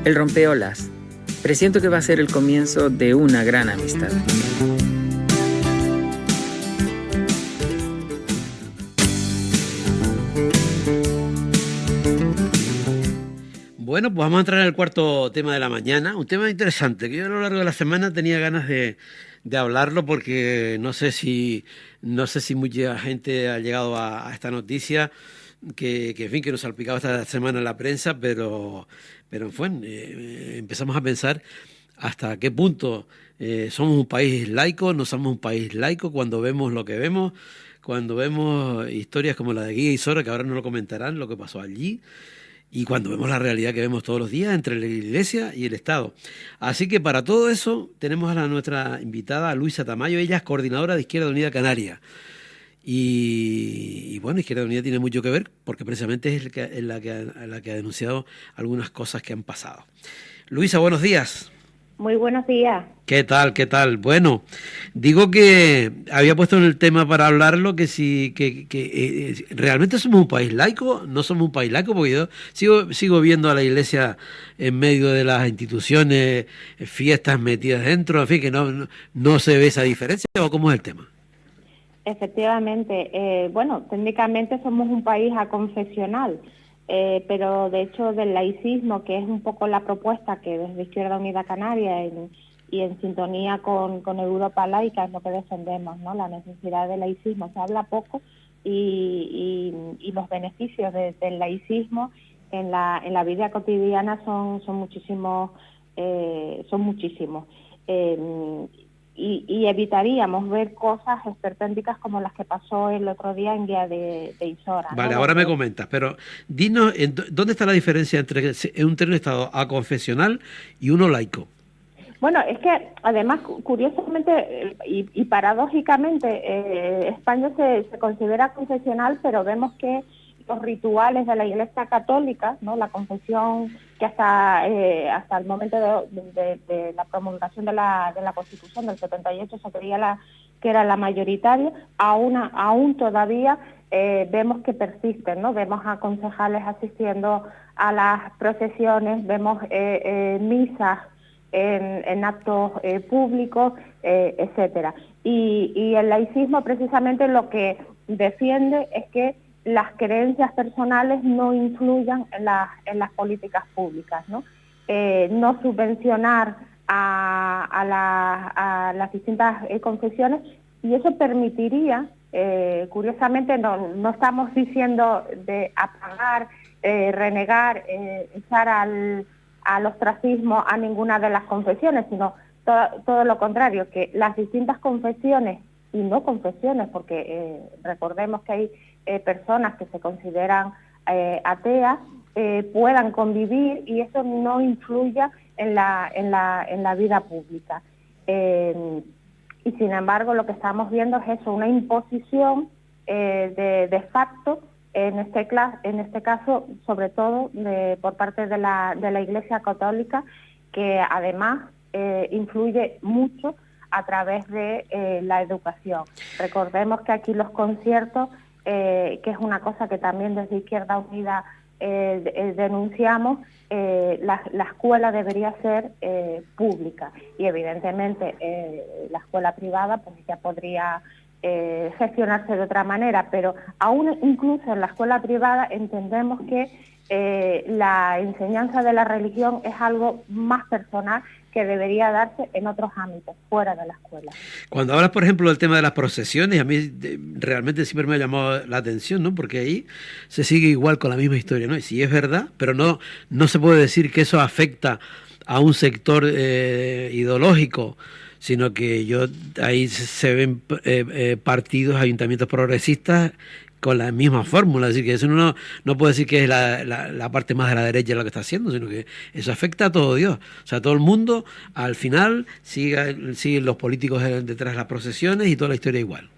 El rompeolas. Presiento que va a ser el comienzo de una gran amistad. Bueno, pues vamos a entrar en el cuarto tema de la mañana, un tema interesante que yo a lo largo de la semana tenía ganas de hablarlo porque no sé si mucha gente ha llegado a esta noticia en fin, que nos ha salpicado esta semana en la prensa, pero en fin, empezamos a pensar hasta qué punto somos un país laico, no somos un país laico cuando vemos lo que vemos, cuando vemos historias como la de Guía y Sora, que ahora nos lo comentarán, lo que pasó allí. Y cuando vemos la realidad que vemos todos los días entre la Iglesia y el Estado. Así que para todo eso tenemos a nuestra invitada, a Luisa Tamayo. Ella es coordinadora de Izquierda Unida Canaria. Y bueno, Izquierda Unida tiene mucho que ver porque precisamente es la que ha denunciado algunas cosas que han pasado. Luisa, buenos días. Muy buenos días. ¿Qué tal? ¿Qué tal? Bueno, digo que había puesto en el tema para hablarlo que si realmente somos un país laico, no somos un país laico, porque yo sigo viendo a la Iglesia en medio de las instituciones, fiestas metidas dentro, en fin, que no se ve esa diferencia, ¿o cómo es el tema? Efectivamente, bueno, técnicamente somos un país aconfesional, pero de hecho del laicismo, que es un poco la propuesta que desde Izquierda Unida Canaria y en sintonía con Europa laica es lo que defendemos, ¿no? La necesidad del laicismo. Se habla poco y los beneficios del laicismo en la vida cotidiana son muchísimos. Y evitaríamos ver cosas esperpénticas como las que pasó el otro día en Guía de Isora. Vale, ¿no? ahora me comentas, pero dinos, ¿dónde está la diferencia entre un Estado aconfesional y uno laico? Bueno, es que además, curiosamente y paradójicamente, España se considera confesional, pero vemos que los rituales de la Iglesia Católica, ¿no? La confesión que hasta el momento de la promulgación de la Constitución del 78 se creía que era la mayoritaria, aún todavía vemos que persisten, ¿no? Vemos a concejales asistiendo a las procesiones, vemos misas en actos públicos, etcétera. Y el laicismo precisamente lo que defiende es que las creencias personales no influyan en las políticas públicas, ¿no? No subvencionar a las distintas confesiones, y eso permitiría, curiosamente no estamos diciendo de apagar, renegar, echar al ostracismo a ninguna de las confesiones, sino todo lo contrario, que las distintas confesiones y no confesiones, porque recordemos que hay personas que se consideran ateas, puedan convivir y eso no influya en la vida pública. Y sin embargo lo que estamos viendo es eso, una imposición de facto, en este caso sobre todo por parte de la Iglesia Católica, que además influye mucho a través de la educación. Recordemos que aquí los conciertos, que es una cosa que también desde Izquierda Unida denunciamos, la escuela debería ser pública y evidentemente la escuela privada pues ya podría gestionarse de otra manera, pero aún incluso en la escuela privada entendemos que la enseñanza de la religión es algo más personal que debería darse en otros ámbitos, fuera de la escuela. Cuando hablas, por ejemplo, del tema de las procesiones, a mí realmente siempre me ha llamado la atención, ¿no? Porque ahí se sigue igual con la misma historia, ¿no? Y sí es verdad, pero no se puede decir que eso afecta a un sector ideológico, sino que ahí se ven partidos, ayuntamientos progresistas con la misma fórmula, es decir, que eso no puede decir que es la parte más de la derecha lo que está haciendo, sino que eso afecta a todo Dios. O sea, todo el mundo, al final, siguen los políticos detrás de las procesiones y toda la historia igual.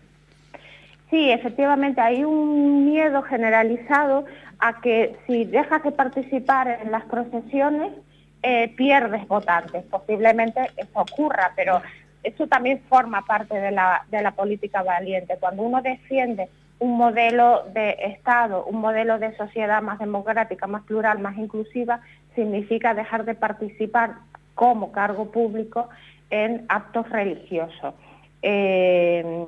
Sí, efectivamente, hay un miedo generalizado a que si dejas de participar en las procesiones, pierdes votantes. Posiblemente eso ocurra, pero eso también forma parte de la política valiente. Cuando uno defiende un modelo de Estado, un modelo de sociedad más democrática, más plural, más inclusiva, significa dejar de participar como cargo público en actos religiosos. Desde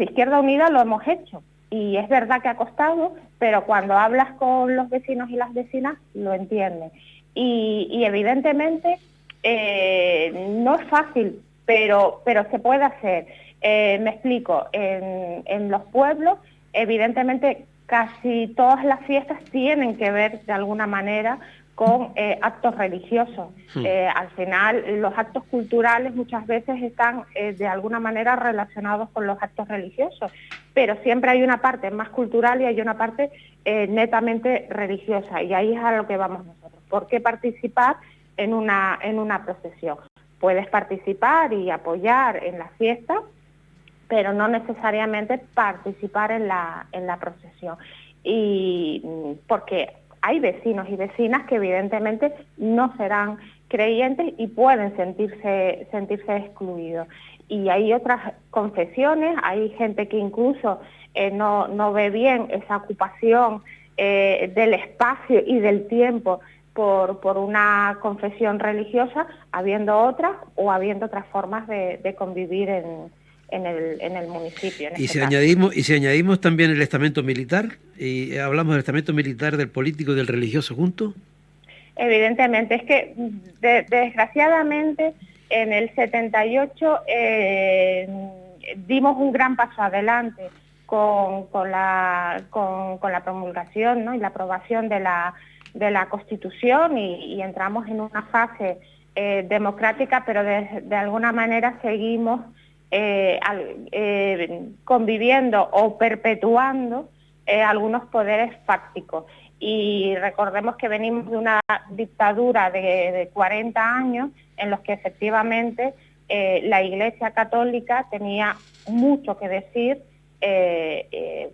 Izquierda Unida lo hemos hecho, y es verdad que ha costado, pero cuando hablas con los vecinos y las vecinas lo entienden. Y evidentemente no es fácil, pero se puede hacer. Me explico, en los pueblos, evidentemente casi todas las fiestas tienen que ver de alguna manera con actos religiosos. Al final, los actos culturales muchas veces están de alguna manera relacionados con los actos religiosos, pero siempre hay una parte más cultural y hay una parte netamente religiosa, y ahí es a lo que vamos nosotros. ¿Por qué participar en una procesión? Puedes participar y apoyar en la fiesta, pero no necesariamente participar en la procesión. Y porque hay vecinos y vecinas que evidentemente no serán creyentes y pueden sentirse excluidos. Y hay otras confesiones, hay gente que incluso no ve bien esa ocupación del espacio y del tiempo por una confesión religiosa, habiendo otras formas de convivir en el municipio. Y si añadimos también el estamento militar, y hablamos del estamento militar, del político y del religioso juntos. Evidentemente, es que desgraciadamente en el 78 dimos un gran paso adelante con la promulgación, ¿no?, y la aprobación de la Constitución, y entramos en una fase democrática, pero de alguna manera seguimos conviviendo o perpetuando algunos poderes fácticos. Y recordemos que venimos de una dictadura de 40 años en los que efectivamente la Iglesia Católica tenía mucho que decir,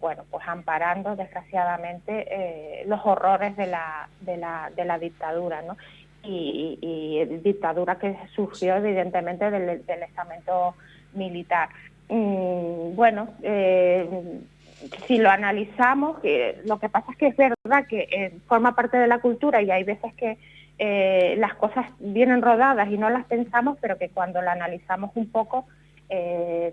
pues amparando desgraciadamente los horrores de la dictadura, ¿no? Y dictadura que surgió evidentemente del estamento militar. Si lo analizamos, lo que pasa es que es verdad que forma parte de la cultura, y hay veces que las cosas vienen rodadas y no las pensamos, pero que cuando la analizamos un poco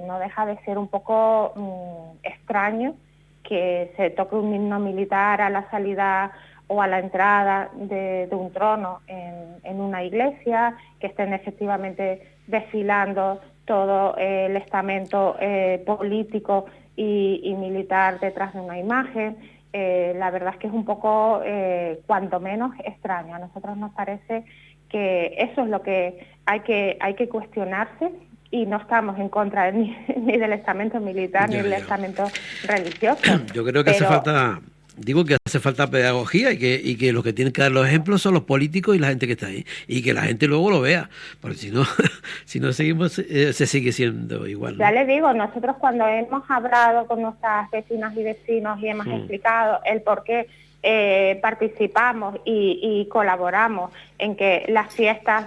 no deja de ser un poco extraño que se toque un himno militar a la salida o a la entrada de un trono en una iglesia, que estén efectivamente desfilando todo el estamento político y militar detrás de una imagen. La verdad es que es un poco, cuanto menos, extraño. A nosotros nos parece que eso es lo que hay que cuestionarse, y no estamos en contra ni del estamento militar ni del estamento religioso. Yo creo que hace falta pedagogía, y que los que tienen que dar los ejemplos son los políticos y la gente que está ahí, y que la gente luego lo vea, porque si no seguimos, se sigue siendo igual, ¿no? Ya les digo, nosotros cuando hemos hablado con nuestras vecinas y vecinos y hemos explicado el por qué participamos y colaboramos en que las fiestas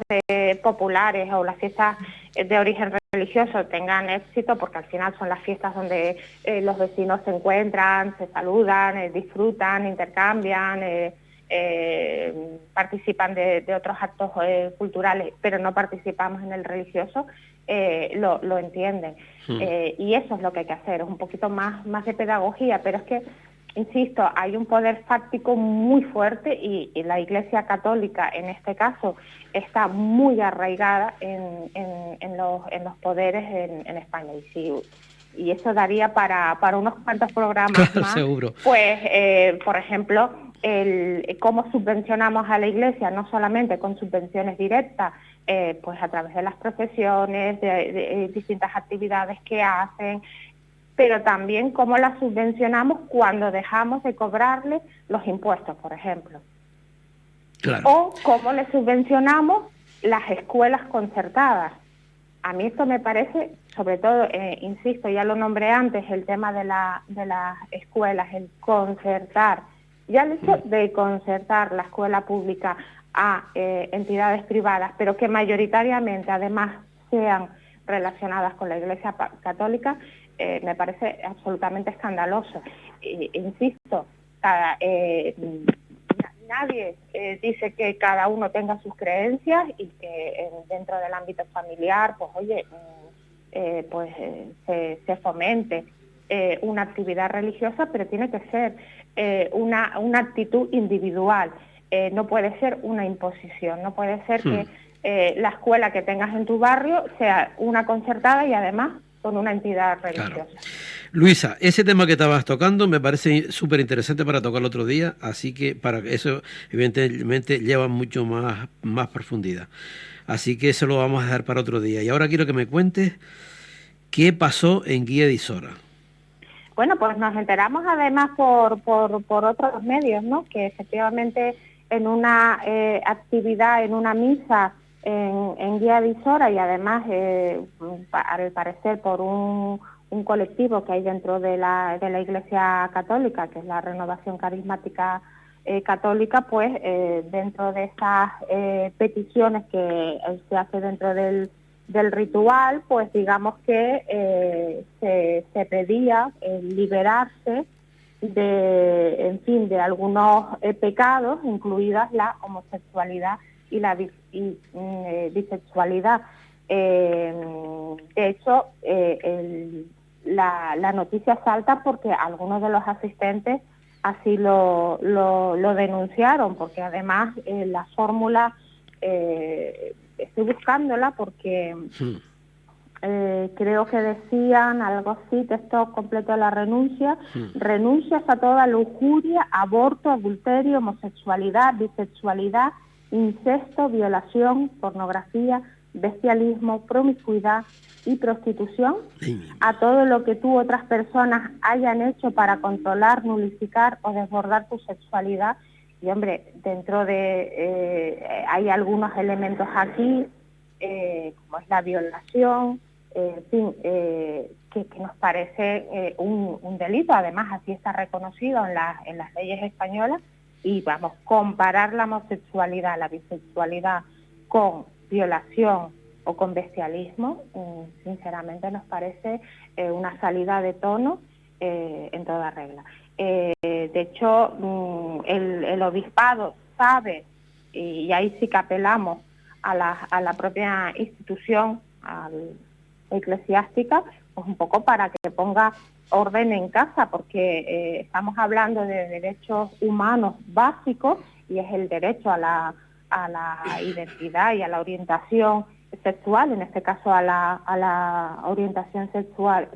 populares o las fiestas de origen religioso tengan éxito, porque al final son las fiestas donde los vecinos se encuentran, se saludan, disfrutan, intercambian, participan de otros actos culturales, pero no participamos en el religioso, lo entienden. Y eso es lo que hay que hacer, es un poquito más de pedagogía, pero es que, insisto, hay un poder fáctico muy fuerte, y la Iglesia Católica en este caso está muy arraigada en los poderes en España, y eso daría para unos cuantos programas más. Seguro. Pues, por ejemplo, cómo subvencionamos a la Iglesia, no solamente con subvenciones directas, pues a través de las procesiones, de distintas actividades que hacen, pero también cómo las subvencionamos cuando dejamos de cobrarles los impuestos, por ejemplo. Claro. O cómo le subvencionamos las escuelas concertadas. A mí esto me parece, sobre todo, insisto, ya lo nombré antes, el tema de las escuelas, el concertar. Ya el hecho de concertar la escuela pública a entidades privadas, pero que mayoritariamente además sean relacionadas con la Iglesia Católica, me parece absolutamente escandaloso. Insisto, nadie dice que cada uno tenga sus creencias y que dentro del ámbito familiar, pues oye, se fomente una actividad religiosa, pero tiene que ser una actitud individual. No puede ser una imposición, no puede ser que la escuela que tengas en tu barrio sea una concertada y además con una entidad religiosa. Claro. Luisa, ese tema que estabas tocando me parece súper interesante para tocarlo otro día, así que para eso evidentemente lleva mucho más profundidad. Así que eso lo vamos a dejar para otro día. Y ahora quiero que me cuentes qué pasó en Guía de Isora. Bueno, pues nos enteramos además por otros medios, ¿no? Que efectivamente en una actividad, en una misa en Guía de Isora y además, al parecer, por un colectivo que hay dentro de la Iglesia Católica, que es la Renovación Carismática Católica, pues dentro de esas peticiones que se hace dentro del ritual, pues digamos que se pedía liberarse de algunos pecados, incluidas la homosexualidad y la bisexualidad. De hecho, la noticia salta porque algunos de los asistentes así lo denunciaron, porque además la fórmula, estoy buscándola porque creo que decían algo así, texto completo de la renuncia: renuncias a toda lujuria, aborto, adulterio, homosexualidad, bisexualidad, incesto, violación, pornografía, bestialismo, promiscuidad y prostitución, a todo lo que tú otras personas hayan hecho para controlar, nulificar o desbordar tu sexualidad. Y hombre, dentro de hay algunos elementos aquí, como es la violación, en fin, que nos parece un delito. Además, así está reconocido en las leyes españolas. Y vamos, comparar la homosexualidad, la bisexualidad con violación o con bestialismo, sinceramente nos parece una salida de tono en toda regla. De hecho, el obispado sabe, y ahí sí que apelamos a la propia institución eclesiástica, pues un poco para que ponga orden en casa, porque estamos hablando de derechos humanos básicos, y es el derecho a la identidad y a la orientación sexual, en este caso a la orientación sexual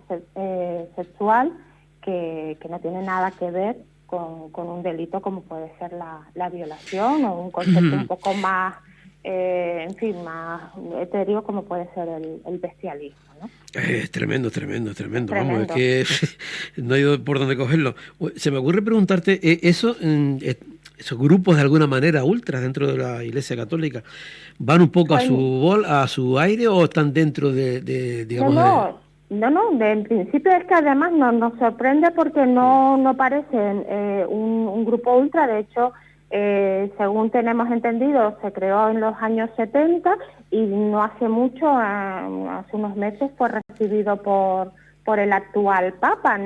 que no tiene nada que ver con un delito como puede ser la violación, o un concepto un poco más, más etéreo como puede ser el bestialismo, ¿no? Es tremendo. Vamos, es que no hay por dónde cogerlo. Se me ocurre preguntarte, esos grupos de alguna manera ultras dentro de la Iglesia Católica, ¿van un poco a su aire o están dentro digamos? No, en principio es que además nos sorprende porque no parecen un grupo ultra. De hecho, según tenemos entendido, se creó en los años 70 y no hace mucho, hace unos meses, fue recibido por el actual Papa.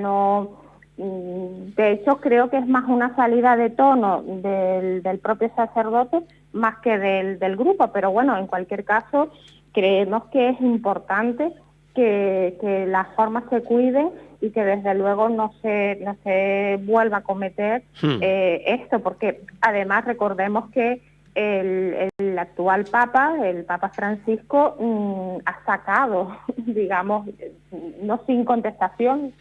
De hecho, creo que es más una salida de tono del propio sacerdote más que del grupo, pero bueno, en cualquier caso, creemos que es importante que las formas se cuiden y que desde luego no se vuelva a cometer esto, porque además recordemos que el actual Papa, el Papa Francisco, ha sacado, digamos, no sin contestación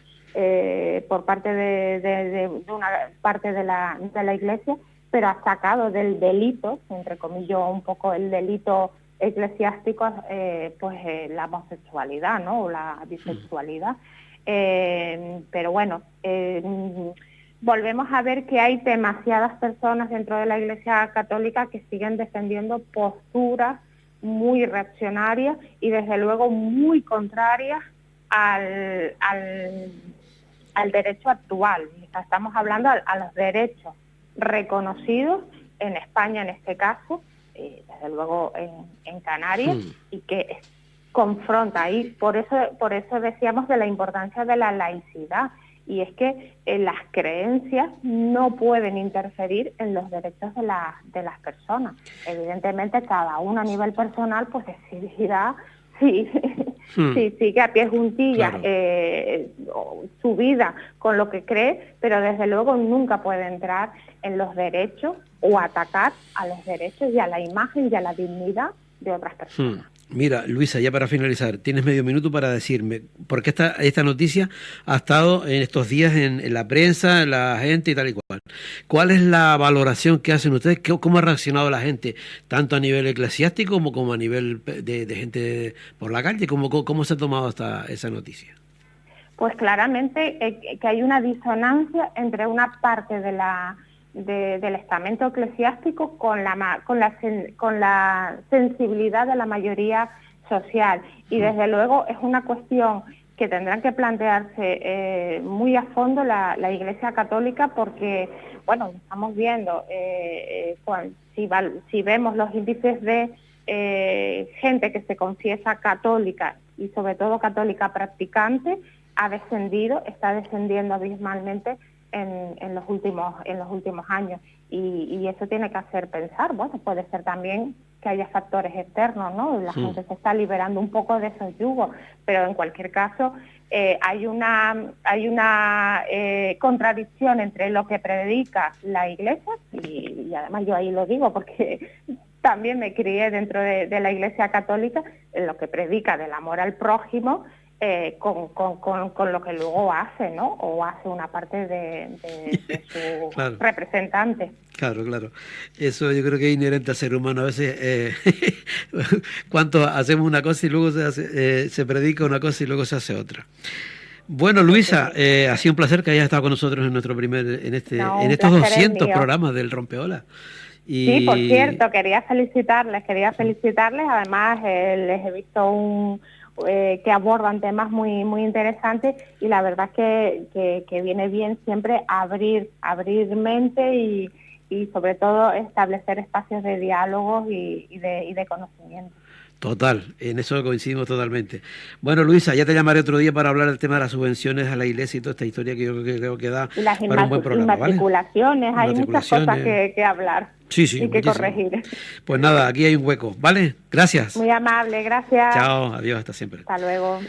por parte de una parte de la Iglesia, pero ha sacado del delito, entre comillas, un poco el delito eclesiástico, la homosexualidad, ¿no? O la bisexualidad. Pero bueno, volvemos a ver que hay demasiadas personas dentro de la Iglesia Católica que siguen defendiendo posturas muy reaccionarias y desde luego muy contrarias al derecho actual. O sea, estamos hablando a los derechos reconocidos en España, en este caso, desde luego en Canarias, y que confronta, y por eso decíamos de la importancia de la laicidad, y es que las creencias no pueden interferir en los derechos de las personas. Evidentemente cada uno a nivel personal pues decidirá si sigue a pie juntillas su vida con lo que cree, pero desde luego nunca puede entrar en los derechos o atacar a los derechos y a la imagen y a la dignidad de otras personas. Mira, Luisa, ya para finalizar, tienes medio minuto para decirme, porque esta noticia ha estado en estos días en la prensa, en la gente y tal y cual. ¿Cuál es la valoración que hacen ustedes? ¿Cómo ha reaccionado la gente, tanto a nivel eclesiástico como a nivel de gente por la calle? ¿Cómo se ha tomado esa noticia? Pues claramente que hay una disonancia entre una parte del estamento eclesiástico con la sensibilidad de la mayoría social, y desde luego es una cuestión que tendrán que plantearse muy a fondo la Iglesia Católica, porque bueno, estamos viendo si vemos los índices de gente que se confiesa católica y sobre todo católica practicante, está descendiendo abismalmente en los últimos años, y eso tiene que hacer pensar. Bueno, puede ser también que haya factores externos, ¿no? La gente se está liberando un poco de esos yugos, pero en cualquier caso hay una contradicción entre lo que predica la Iglesia, y además yo ahí lo digo porque también me crié dentro de la Iglesia Católica, en lo que predica del amor al prójimo, con lo que luego hace, ¿no? O hace una parte de su representante. Claro. Eso yo creo que es inherente al ser humano. A veces cuánto hacemos una cosa y luego se predica una cosa y luego se hace otra. Bueno, Luisa, ha sido un placer que hayas estado con nosotros en estos 200 programas del Rompeolas. Sí, por cierto, quería felicitarles. Además, les he visto que abordan temas muy muy interesantes, y la verdad es que viene bien siempre abrir mente y sobre todo establecer espacios de diálogos y de conocimiento. Total, en eso coincidimos totalmente. Bueno, Luisa, ya te llamaré otro día para hablar del tema de las subvenciones a la iglesia y toda esta historia que yo creo que da para un buen programa. Inmatriculaciones, ¿vale? Hay muchas cosas que hablar y que corregir. Pues nada, aquí hay un hueco, ¿vale? Gracias. Muy amable, gracias. Chao, adiós, hasta siempre. Hasta luego.